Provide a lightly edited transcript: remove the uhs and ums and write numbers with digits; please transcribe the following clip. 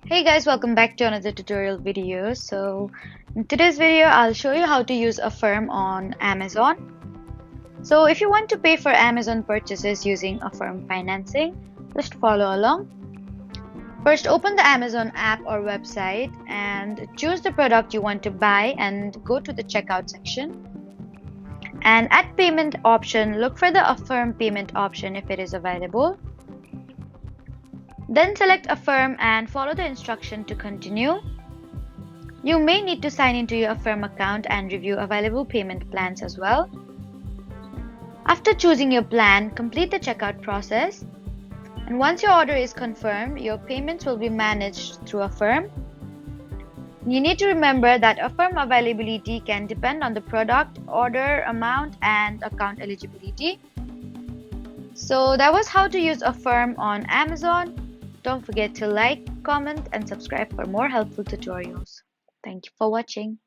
Hey guys, welcome back to another tutorial video. In today's video, I'll show you how to use Affirm on Amazon. So if you want to pay for Amazon purchases using Affirm financing, just follow along. First, open the Amazon app or website and choose the product you want to buy and go to the checkout section. And at payment option, look for the Affirm payment option if it is available. Then select Affirm and follow the instruction to continue. You may need to sign into your Affirm account and review available payment plans as well. After choosing your plan, complete the checkout process. And once your order is confirmed, your payments will be managed through Affirm. You need to remember that Affirm availability can depend on the product, order amount, and account eligibility. So that was how to use Affirm on Amazon. Don't forget to like, comment, and subscribe for more helpful tutorials. Thank you for watching.